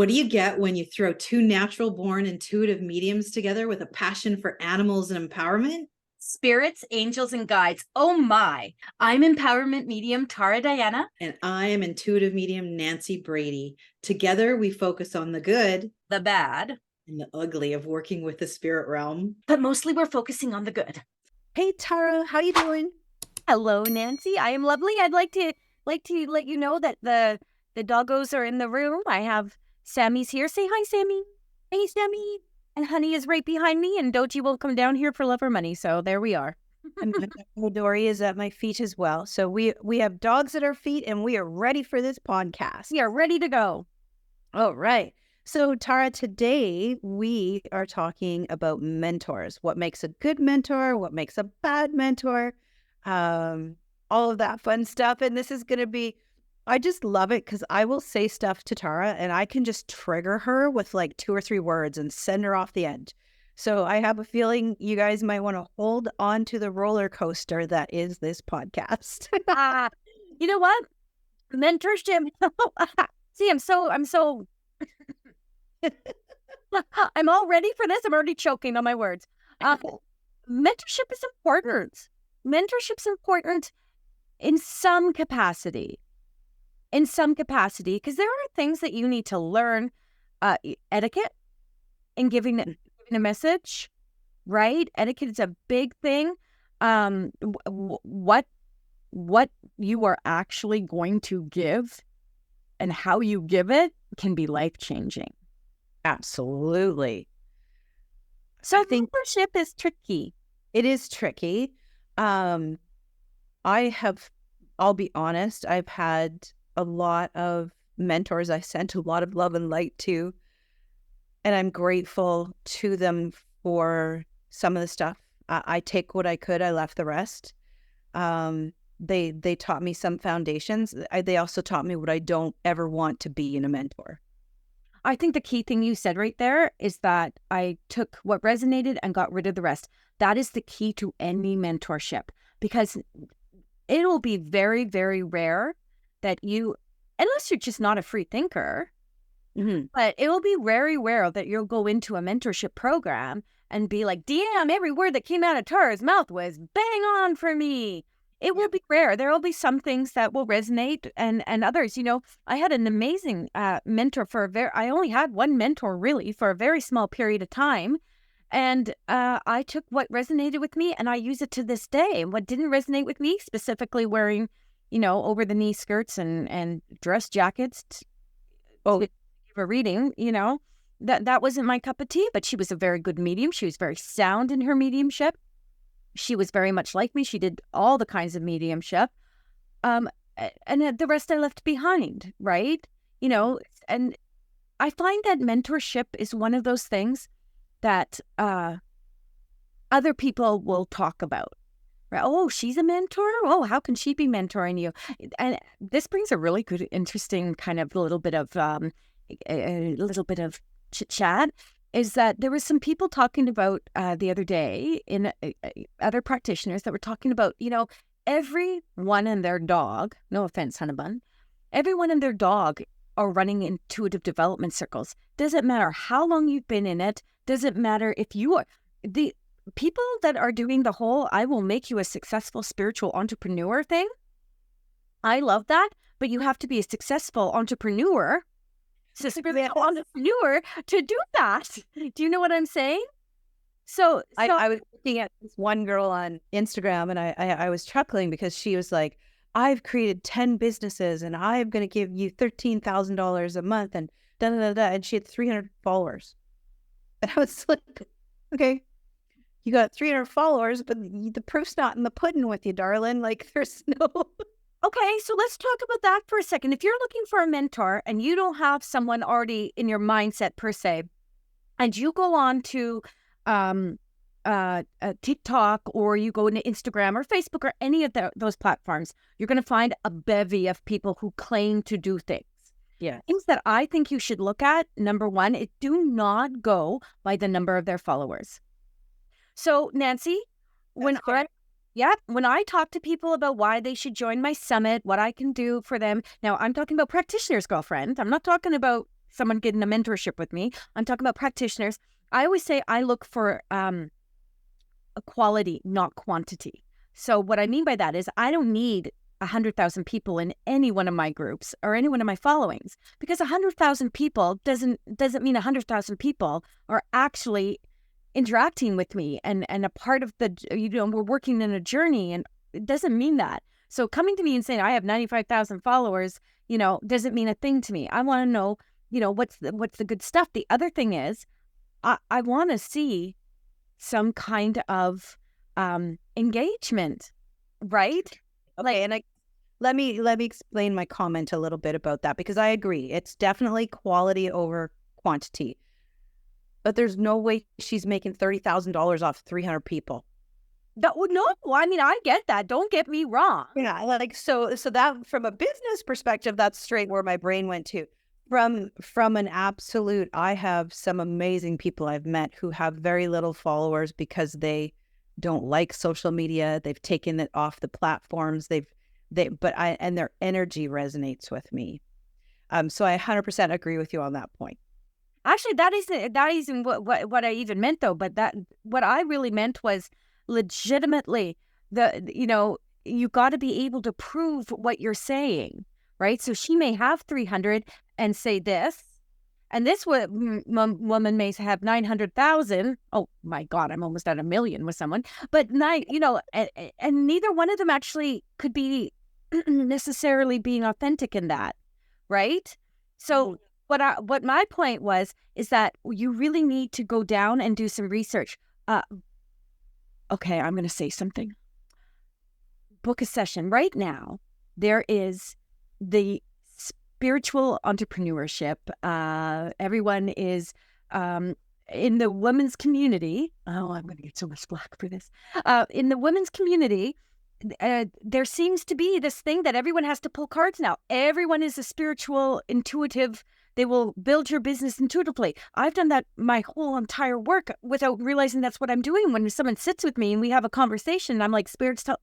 What do you get when you throw two natural born intuitive mediums together with a passion for animals and empowerment? Spirits, angels, and guides. Oh my. I'm empowerment medium Tara Diana. And I am intuitive medium Nancy Brady. Together, we focus on the good, The bad, and the ugly of working with the spirit realm. but mostly we're focusing on the good. Hey Tara, how you doing? Hello, Nancy. I am lovely. I'd like to let you know that the doggos are in the room. I have Sammy's here. Say hi, Sammy. Hey, Sammy. And Honey is right behind me, and Doji will come down here for love or money. So there we are. And Dory is at my feet as well. So we have dogs at our feet, and we are ready for this podcast. We are ready to go. All right. So Tara, today we are talking about mentors. What makes a good mentor? What makes a bad mentor? All of that fun stuff. And this is going to be, I just love it because I will say stuff to Tara and I can just trigger her with like 2 or 3 words and send her off the end. So I have a feeling you guys might want to hold on to the roller coaster that is this podcast. You know what? Mentorship. See, I'm so I'm all ready for this. I'm already choking on my words. Mentorship is important. Mentorship's important in some capacity. Because there are things that you need to learn, etiquette in giving a message, right? Etiquette is a big thing. What you are actually going to give and how you give it can be life-changing. Absolutely. So I think mentorship is tricky. It is tricky. I'll be honest, I've had a lot of mentors I sent a lot of love and light to, and I'm grateful to them for some of the stuff. I take what I could, I left the rest. They taught me some foundations. They also taught me what I don't ever want to be in a mentor. I think the key thing you said right there is that I took what resonated and got rid of the rest. That is the key to any mentorship, because it will be very, very rare that you, unless you're just not a free thinker, but it will be very rare that you'll go into a mentorship program and be like, damn, every word that came out of Tara's mouth was bang on for me. It will be rare. There will be some things that will resonate and others. You know, I had an amazing mentor I only had one mentor really for a very small period of time. And I took what resonated with me and I use it to this day. And what didn't resonate with me, specifically wearing, over the knee skirts and dress jackets to give a reading, that wasn't my cup of tea, but she was a very good medium. She was very sound in her mediumship. She was very much like me. She did all the kinds of mediumship. And the rest I left behind, right? And I find that mentorship is one of those things that other people will talk about. Right? Oh, she's a mentor? Oh, how can she be mentoring you? And this brings a really good, interesting kind of little bit of chit-chat. Is that there was some people talking about the other day in other practitioners that were talking about, everyone and their dog, no offense, Honeybun, everyone and their dog are running intuitive development circles. Doesn't matter how long you've been in it. Doesn't matter if you are the people that are doing the whole, I will make you a successful spiritual entrepreneur thing. I love that, but you have to be a successful entrepreneur to do that. Do you know what I'm saying? So I was looking at this one girl on Instagram and I was chuckling because she was like, I've created 10 businesses and I'm going to give you $13,000 a month and da-da-da-da. And she had 300 followers. And I was like, okay, you got 300 followers, but the proof's not in the pudding with you, darling. Like there's no... Okay, so let's talk about that for a second. If you're looking for a mentor and you don't have someone already in your mindset per se, and you go on to TikTok or you go into Instagram or Facebook or any of those platforms, you're going to find a bevy of people who claim to do things. Yeah. Things that I think you should look at, number one, do not go by the number of their followers. So, Nancy, when I talk to people about why they should join my summit, what I can do for them. Now, I'm talking about practitioners, girlfriend. I'm not talking about someone getting a mentorship with me. I'm talking about practitioners. I always say I look for a quality, not quantity. So what I mean by that is I don't need 100,000 people in any one of my groups or any one of my followings, because 100,000 people doesn't mean 100,000 people are actually interacting with me and a part of the, we're working in a journey, and it doesn't mean that. So coming to me and saying I have 95,000 followers, doesn't mean a thing to me. I want to know, what's the good stuff. The other thing is I want to see some kind of engagement, right? Okay, and let me explain my comment a little bit about that, because I agree. It's definitely quality over quantity. But there's no way she's making $30,000 off 300 people. No, I mean, I get that. Don't get me wrong. Yeah, like so that from a business perspective, that's straight where my brain went to. From an absolute, I have some amazing people I've met who have very little followers because they don't like social media. They've taken it off the platforms. And their energy resonates with me. So I 100% agree with you on that point. Actually, that isn't what I even meant, though. But what I really meant was legitimately you got to be able to prove what you're saying, right? So she may have 300 and say this, and this woman may have 900,000. Oh my God, I'm almost at 1 million with someone. But and neither one of them actually could be necessarily being authentic in that, right? So what my point was is that you really need to go down and do some research. Okay, I'm going to say something. Book a session right now. There is the spiritual entrepreneurship. Everyone is in the women's community. Oh, I'm going to get so much flack for this. In the women's community, there seems to be this thing that everyone has to pull cards now. Everyone is a spiritual, intuitive. They will build your business intuitively. I've done that my whole entire work without realizing that's what I'm doing. When someone sits with me and we have a conversation, I'm like, Spirit's telling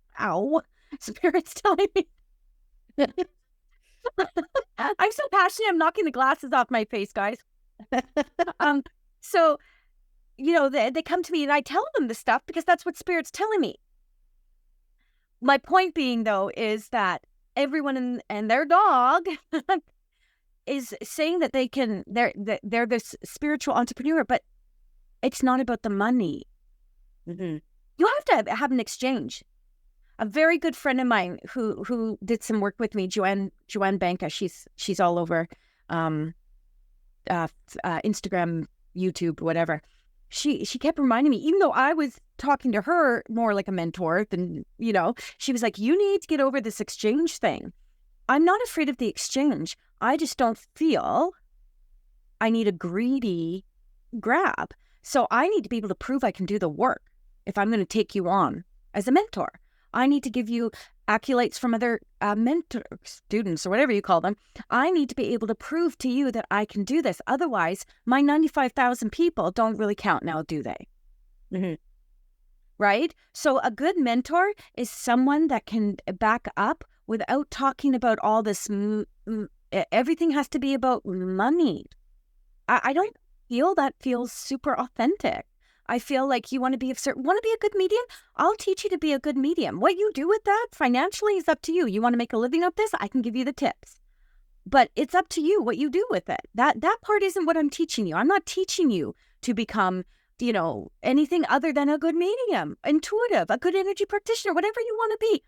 me. I'm so passionate. I'm knocking the glasses off my face, guys. So, they come to me and I tell them the stuff because that's what Spirit's telling me. My point being, though, is that everyone and their dog is saying that they're this spiritual entrepreneur, but it's not about the money. Mm-hmm. You have to have an exchange. A very good friend of mine who did some work with me, Joanne Banka, she's all over Instagram, YouTube, whatever. She kept reminding me, even though I was talking to her more like a mentor than, she was like, you need to get over this exchange thing. I'm not afraid of the exchange. I just don't feel I need a greedy grab. So I need to be able to prove I can do the work if I'm going to take you on as a mentor. I need to give you accolades from other mentor students or whatever you call them. I need to be able to prove to you that I can do this. Otherwise, my 95,000 people don't really count now, do they? Mm-hmm. Right? So a good mentor is someone that can back up without talking about all this. Everything has to be about money. I don't feel that feels super authentic. I feel like you want to be a good medium? I'll teach you to be a good medium. What you do with that financially is up to you. You want to make a living of this? I can give you the tips. But it's up to you what you do with it. That part isn't what I'm teaching you. I'm not teaching you to become, anything other than a good medium, intuitive, a good energy practitioner, whatever you want to be.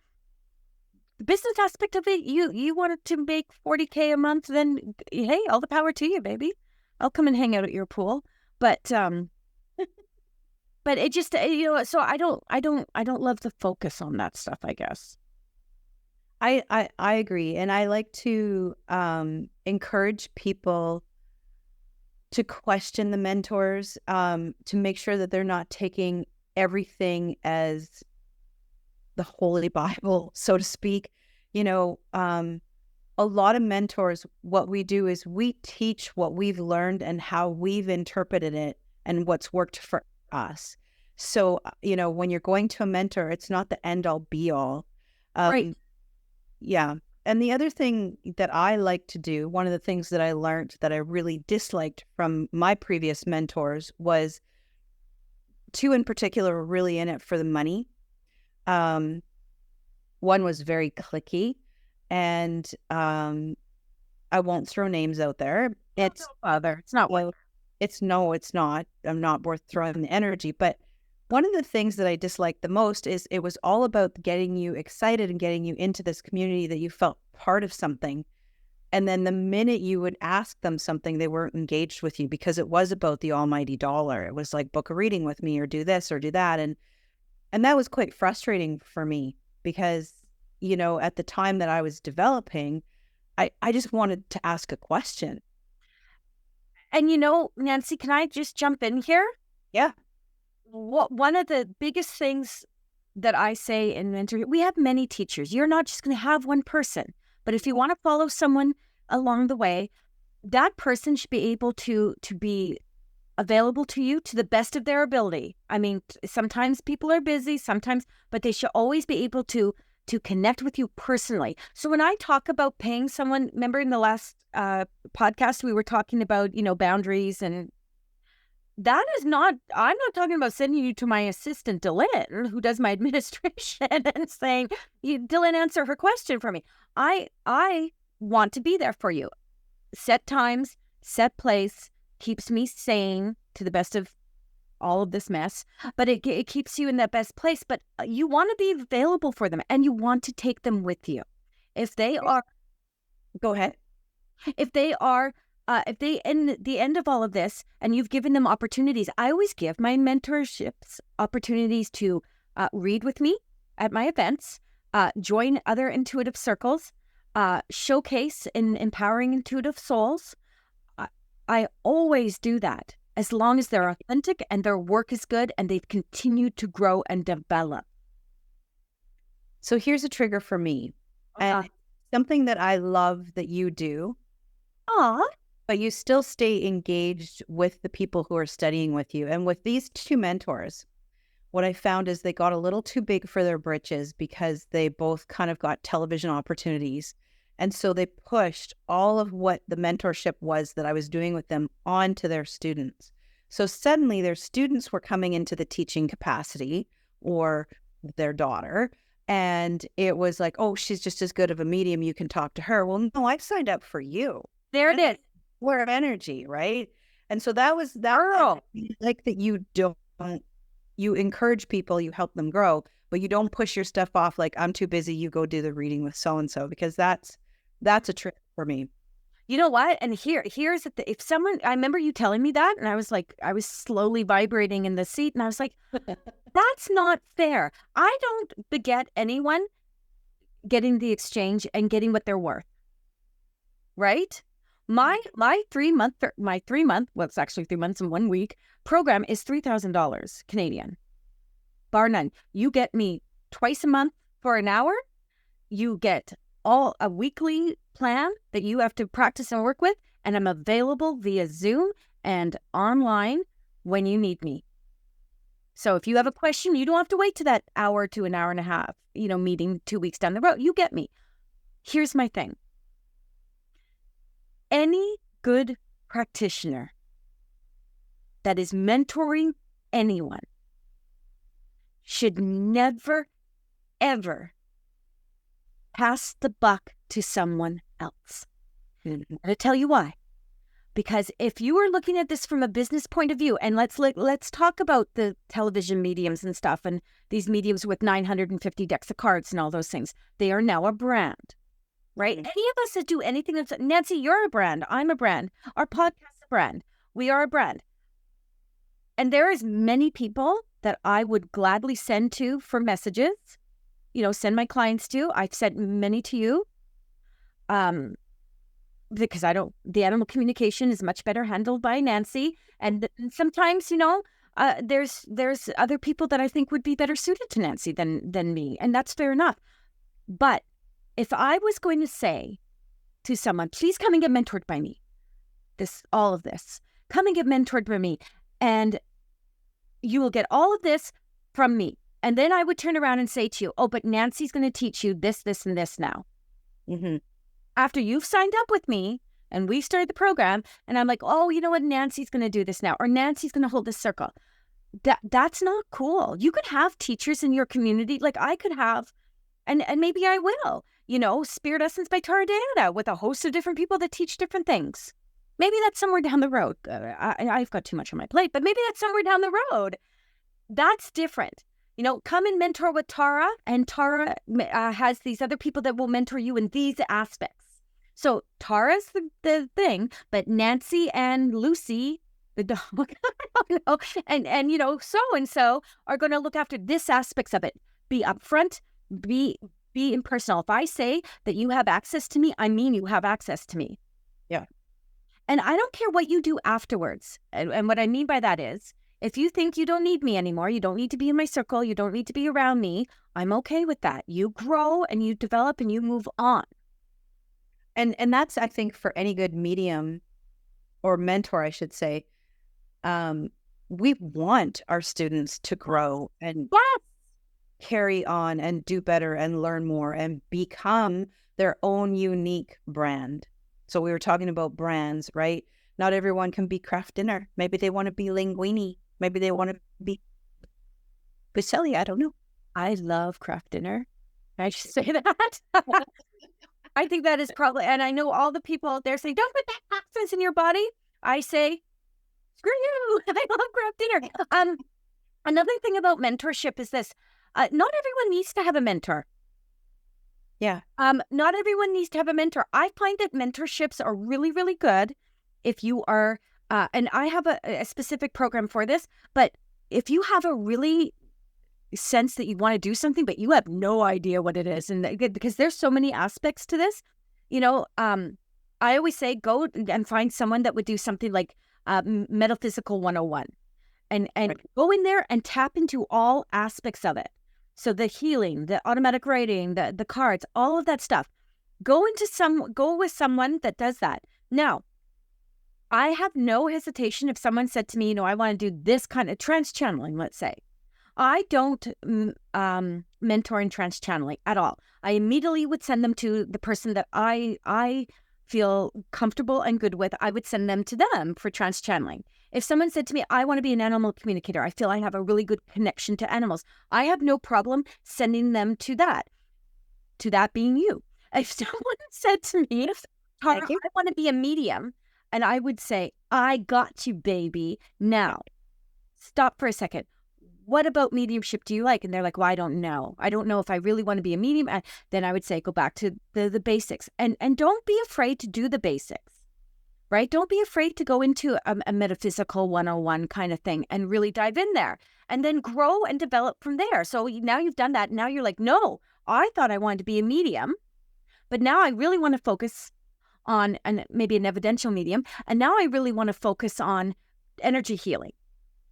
The business aspect of it, you wanted to make 40K a month, then hey, all the power to you, baby. I'll come and hang out at your pool. But but it just, so I don't love the focus on that stuff, I guess. I agree. And I like to encourage people to question the mentors, to make sure that they're not taking everything as the Holy Bible, so to speak. A lot of mentors, what we do is we teach what we've learned and how we've interpreted it and what's worked for us. So, when you're going to a mentor, it's not the end all be all. Right. Yeah. And the other thing that I like to do, one of the things that I learned that I really disliked from my previous mentors was two in particular were really in it for the money. Um, One was very cliquey, and I won't throw names out there. It's Father, it's not what. it's not. I'm not worth throwing the energy. But one of the things that I disliked the most is it was all about getting you excited and getting you into this community that you felt part of something. And then the minute you would ask them something, they weren't engaged with you because it was about the almighty dollar. It was like, book a reading with me or do this or do that. And that was quite frustrating for me because, at the time that I was developing, I just wanted to ask a question. And Nancy, can I just jump in here? Yeah. One of the biggest things that I say in mentorship, we have many teachers. You're not just going to have one person, but if you want to follow someone along the way, that person should be able to be available to you to the best of their ability. I mean, sometimes people are busy, but they should always be able to connect with you personally. So when I talk about paying someone, remember in the last podcast, we were talking about, boundaries, and that is not, I'm not talking about sending you to my assistant, Dylan, who does my administration and saying, Dylan, answer her question for me. I want to be there for you. Set times, set place, keeps me sane to the best of all of this mess, but it keeps you in that best place. But you want to be available for them, and you want to take them with you. If they are, Go ahead. if they are, if they in the end of all of this, and you've given them opportunities, I always give my mentorships opportunities to read with me at my events, join other intuitive circles, showcase in empowering intuitive souls. I always do that as long as they're authentic and their work is good and they've continued to grow and develop. So here's a trigger for me. And something that I love that you do. But you still stay engaged with the people who are studying with you. And with these two mentors, what I found is they got a little too big for their britches because they both kind of got television opportunities. And so they pushed all of what the mentorship was that I was doing with them onto their students. So suddenly their students were coming into the teaching capacity, or their daughter. And it was like, oh, she's just as good of a medium. You can talk to her. Well, no, I signed up for you. There it is. We're of energy, right? And so that was that. Girl. Like that you encourage people, you help them grow, but you don't push your stuff off like, I'm too busy, you go do the reading with so-and-so, because that's a trick for me. You know what? And here's the if someone, I remember you telling me that, and I was like, I was slowly vibrating in the seat, and I was like, that's not fair. I don't beget anyone getting the exchange and getting what they're worth. Right? My 3 month, well, it's actually 3 months and 1 week program is $3,000 Canadian, bar none. You get me twice a month for an hour. You get a weekly plan that you have to practice and work with, and I'm available via Zoom and online when you need me. So if you have a question, you don't have to wait to that hour to an hour and a half, meeting 2 weeks down the road. You get me. Here's my thing. Any good practitioner that is mentoring anyone should never, ever pass the buck to someone else. I'm going to tell you why. Because if you are looking at this from a business point of view, and let's talk about the television mediums and stuff, and these mediums with 950 decks of cards and all those things, they are now a brand. Right? Any of us that do anything that's, Nancy, you're a brand. I'm a brand. Our podcast's a brand. We are a brand. And there is many people that I would gladly send to for messages, send my clients to. I've sent many to you. Because the animal communication is much better handled by Nancy. And sometimes, there's other people that I think would be better suited to Nancy than me. And that's fair enough. But if I was going to say to someone, please come and get mentored by me, all of this, come and get mentored by me, and you will get all of this from me. And then I would turn around and say to you, oh, but Nancy's going to teach you this, this, and this now. Hmm. After you've signed up with me and we started the program, and I'm like, oh, you know what? Nancy's going to do this now, or Nancy's going to hold this circle. That's not cool. You could have teachers in your community. Like I could have, and maybe I will, Spirit Essence by Tara Diana with a host of different people that teach different things. Maybe that's somewhere down the road. I've got too much on my plate, but maybe that's somewhere down the road. That's different. Come and mentor with Tara, and Tara has these other people that will mentor you in these aspects. So Tara's the thing, but Nancy and Lucy, the dog, I don't know, and so-and-so are going to look after this aspects of it. Be upfront, be impersonal. If I say that you have access to me, I mean you have access to me. Yeah. And I don't care what you do afterwards. And what I mean by that is, if you think you don't need me anymore, you don't need to be in my circle, you don't need to be around me, I'm okay with that. You grow and you develop and you move on. And that's, I think, for any good medium or mentor, I should say, we want our students to grow and carry on and do better and learn more and become their own unique brand. So we were talking about brands, right? Not everyone can be craft dinner. Maybe they want to be linguine. Maybe they want to be Bucelli. I don't know. I love craft dinner. I should say that. I think that is probably, and I know all the people out there say, don't put that access in your body. I say, screw you. I love craft dinner. Another thing about mentorship is this. Not everyone needs to have a mentor. Yeah. Not everyone needs to have a mentor. I find that mentorships are really, really good if you are, and I have a specific program for this, but if you have a really sense that you want to do something, but you have no idea what it is, and because there's so many aspects to this, I always say go and find someone that would do something like Metaphysical 101 and Right. go in there and tap into all aspects of it. So the healing, the automatic writing, the cards, all of that stuff. Go with someone that does that. Now, I have no hesitation if someone said to me, I want to do this kind of trance channeling, let's say. I don't mentor in trance channeling at all. I immediately would send them to the person that I feel comfortable and good with. I would send them to them for trance channeling. If someone said to me, I want to be an animal communicator, I feel I have a really good connection to animals, I have no problem sending them to that being you. If someone said to me, Tara, I want to be a medium, and I would say, I got you, baby. Now, stop for a second. What about mediumship do you like? And they're like, well, I don't know. I don't know if I really want to be a medium. And then I would say, go back to the basics. And don't be afraid to do the basics, right? Don't be afraid to go into a metaphysical 101 kind of thing and really dive in there and then grow and develop from there. So now you've done that. Now you're like, no, I thought I wanted to be a medium, but now I really want to focus on maybe an evidential medium. And now I really want to focus on energy healing.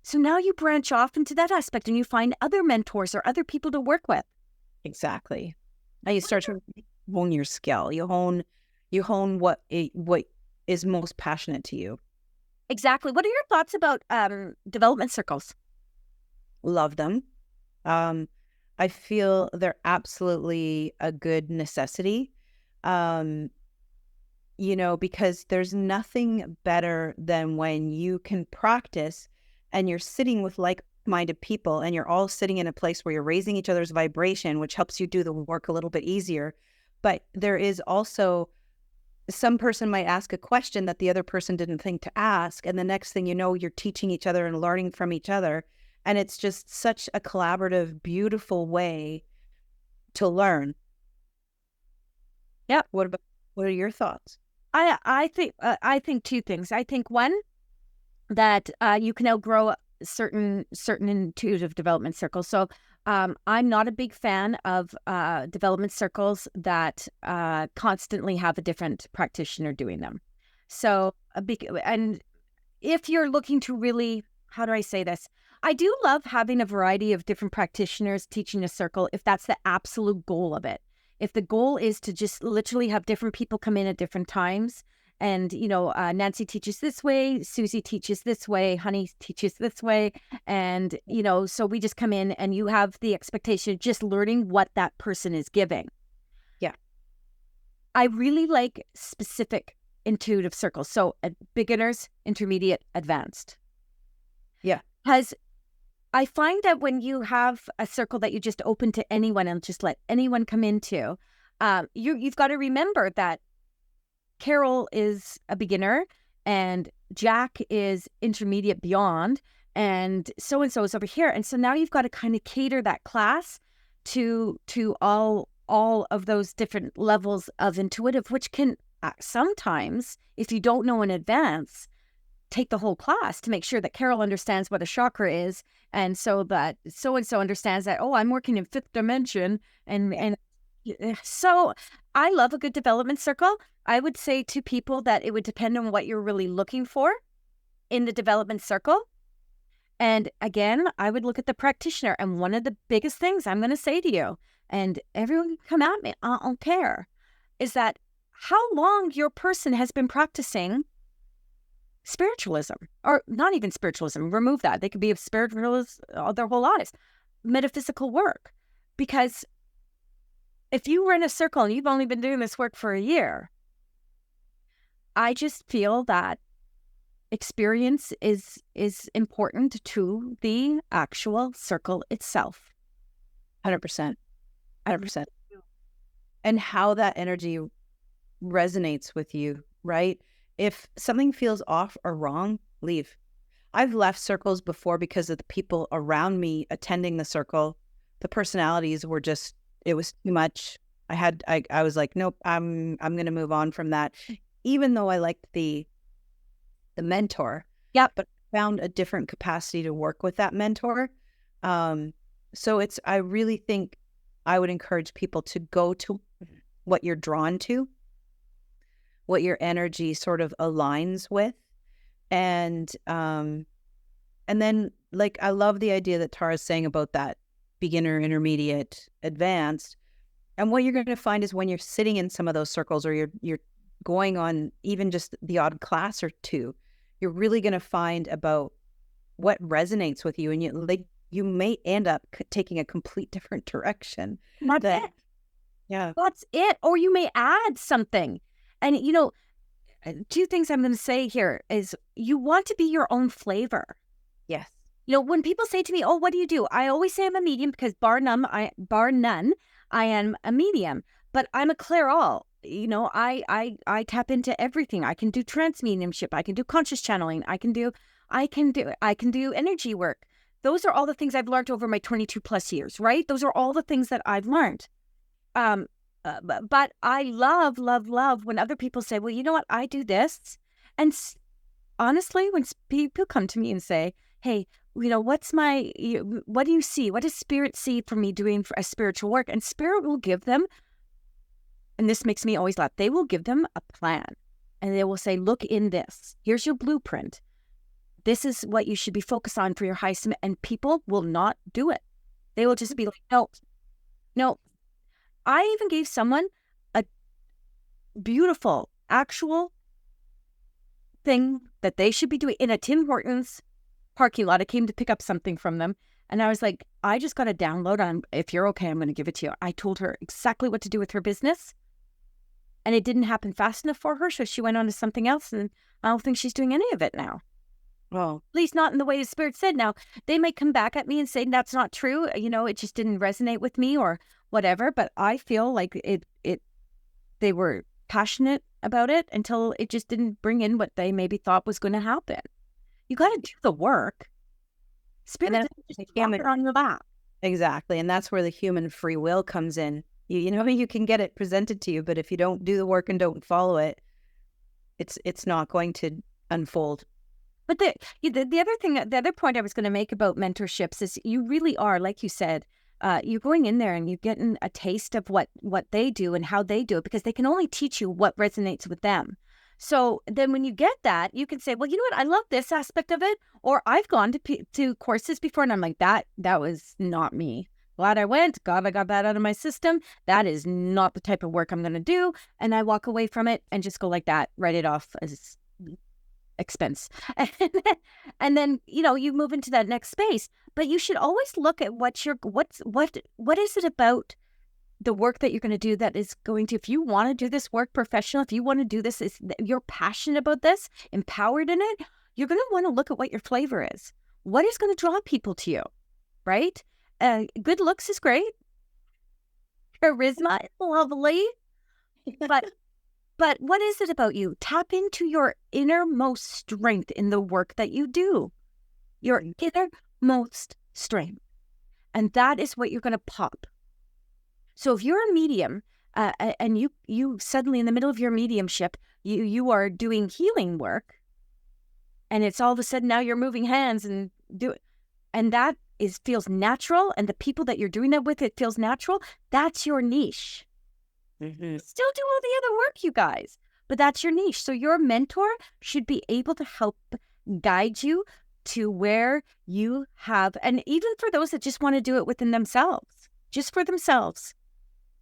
So now you branch off into that aspect and you find other mentors or other people to work with. Exactly. Now you start to hone your skill. You hone what is most passionate to you. Exactly. What are your thoughts about development circles? Love them. I feel they're absolutely a good necessity. Because there's nothing better than when you can practice and you're sitting with like-minded people and you're all sitting in a place where you're raising each other's vibration, which helps you do the work a little bit easier. But there is also some person might ask a question that the other person didn't think to ask. And the next thing you know, you're teaching each other and learning from each other. And it's just such a collaborative, beautiful way to learn. Yeah. What are your thoughts? I think two things. I think one, that you can outgrow certain intuitive development circles. So I'm not a big fan of development circles that constantly have a different practitioner doing them. So, and if you're looking to really, how do I say this? I do love having a variety of different practitioners teaching a circle if that's the absolute goal of it. If the goal is to just literally have different people come in at different times, and, Nancy teaches this way, Susie teaches this way, Honey teaches this way. And, so we just come in and you have the expectation of just learning what that person is giving. Yeah. I really like specific intuitive circles. So beginners, intermediate, advanced. Yeah. Because I find that when you have a circle that you just open to anyone and just let anyone come into, you've got to remember that Carol is a beginner and Jack is intermediate beyond, and so is over here. And so now you've got to kind of cater that class to all of those different levels of intuitive, which can sometimes, if you don't know in advance, take the whole class to make sure that Carol understands what a chakra is, and so that so-and-so understands that, oh, I'm working in fifth dimension. And so I love a good development circle. I would say to people that it would depend on what you're really looking for in the development circle. And again, I would look at the practitioner. And one of the biggest things I'm going to say to you, and everyone can come at me, I don't care, is that how long your person has been practicing spiritualism, or not even spiritualism, remove that. They could be a spiritualist their whole lives, metaphysical work. Because if you were in a circle and you've only been doing this work for a year, I just feel that experience is important to the actual circle itself. 100%. 100%. And how that energy resonates with you, right? If something feels off or wrong, leave. I've left circles before because of the people around me attending the circle. The personalities were just, it was too much. I was like, nope, I'm going to move on from that. Even though I liked the mentor. Yeah. But found a different capacity to work with that mentor. So I really think I would encourage people to go to what you're drawn to, what your energy sort of aligns with. And then, like, I love the idea that Tara's saying about that beginner, intermediate, advanced. And what you're going to find is when you're sitting in some of those circles, or you're going on even just the odd class or two, you're really going to find about what resonates with you. And you may end up taking a complete different direction. That's it. Yeah. That's it. Or you may add something. And, two things I'm going to say here is you want to be your own flavor. Yes. When people say to me, oh, what do you do? I always say I'm a medium because bar none, I am a medium, but I'm a clairall. I tap into everything. I can do trance mediumship. I can do conscious channeling. I can do energy work. Those are all the things I've learned over my 22 plus years, right? Those are all the things that I've learned. But I love when other people say, well, you know what? I do this. And honestly, when people come to me and say, hey, what do you see? What does spirit see for me doing for a spiritual work? And spirit will give them, and this makes me always laugh, they will give them a plan. And they will say, look in this. Here's your blueprint. This is what you should be focused on for your highest. And people will not do it. They will just be like, no. I even gave someone a beautiful, actual thing that they should be doing in a Tim Hortons parking lot. I came to pick up something from them. And I was like, I just got a download on, if you're okay, I'm going to give it to you. I told her exactly what to do with her business. And it didn't happen fast enough for her. So she went on to something else. And I don't think she's doing any of it now. Well, at least not in the way the spirit said. Now, they might come back at me and say, that's not true. It just didn't resonate with me or whatever. But I feel like they were passionate about it until it just didn't bring in what they maybe thought was going to happen. You got to do the work. Spirit doesn't just drop it on your lap. Exactly. And that's where the human free will comes in. You can get it presented to you, but if you don't do the work and don't follow it, it's not going to unfold. But the other point I was going to make about mentorships is you really are, like you said, you're going in there and you're getting a taste of what they do and how they do it, because they can only teach you what resonates with them. So then when you get that, you can say, well, you know what? I love this aspect of it. Or I've gone to courses before and I'm like, that was not me. Glad I went. God, I got that out of my system. That is not the type of work I'm going to do. And I walk away from it and just go like that, write it off as expense. And then, you move into that next space. But you should always look at what is it about the work that you're going to do that is going to, if you want to do this work professional, if you want to do this, you're passionate about this, empowered in it, you're going to want to look at what your flavor is. What is going to draw people to you, right? Good looks is great. Charisma is lovely. But what is it about you? Tap into your innermost strength in the work that you do. Your innermost strength. And that is what you're going to pop. So if you're a medium and you suddenly in the middle of your mediumship, you are doing healing work, and it's all of a sudden now you're moving hands and that feels natural, and the people that you're doing that with, it feels natural. That's your niche. Mm-hmm. Still do all the other work, you guys, but that's your niche. So your mentor should be able to help guide you to where you have, and even for those that just want to do it within themselves, just for themselves,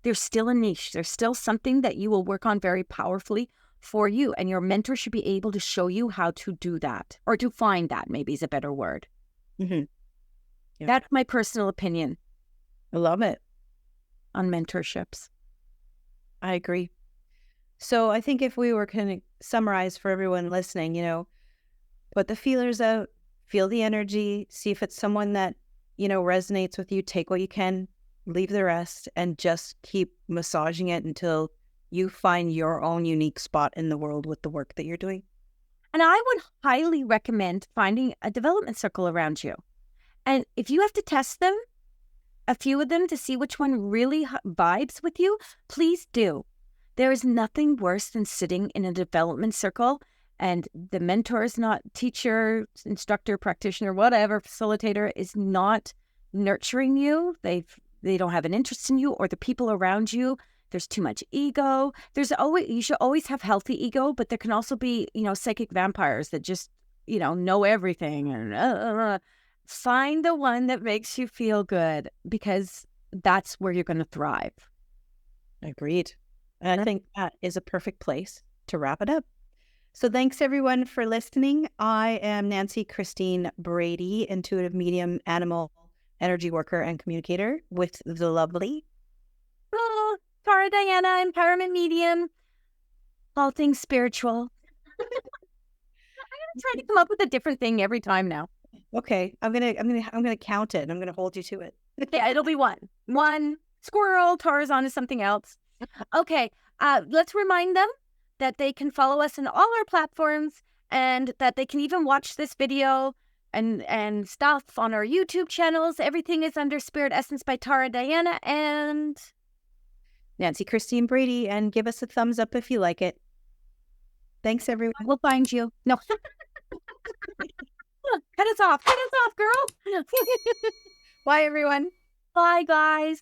there's still a niche. There's still something that you will work on very powerfully for you, and your mentor should be able to show you how to do that, or to find that, maybe is a better word. Mm-hmm. Yeah. That's my personal opinion. I love it. On mentorships. I agree. So I think if we were going to summarize for everyone listening, put the feelers out, feel the energy, see if it's someone that, resonates with you, take what you can, leave the rest, and just keep massaging it until you find your own unique spot in the world with the work that you're doing. And I would highly recommend finding a development circle around you. And if you have to test them, a few of them, to see which one really vibes with you, please do. There is nothing worse than sitting in a development circle and the mentor is not, teacher, instructor, practitioner, whatever, facilitator is not nurturing you. They don't have an interest in you, or the people around you. There's too much ego. You should always have healthy ego, but there can also be, psychic vampires that just, know everything. And find the one that makes you feel good, because that's where you're going to thrive. Agreed. And I think that is a perfect place to wrap it up. So thanks everyone for listening. I am Nancy Christine Brady, intuitive medium, animal energy worker, and communicator with the lovely Tara Diana, empowerment medium, all things spiritual. I'm gonna try to come up with a different thing every time now. Okay, I'm gonna count it. I'm gonna hold you to it. Yeah, it'll be one squirrel. Tarzan is something else. Okay, let's remind them that they can follow us on all our platforms, and that they can even watch this video and stuff on our YouTube channels. Everything is under Spirit Essence by Tara Diana and Nancy Christine Brady, and give us a thumbs up if you like it. Thanks, everyone. We'll find you. No. Cut us off, girl. Bye, everyone. Bye, guys.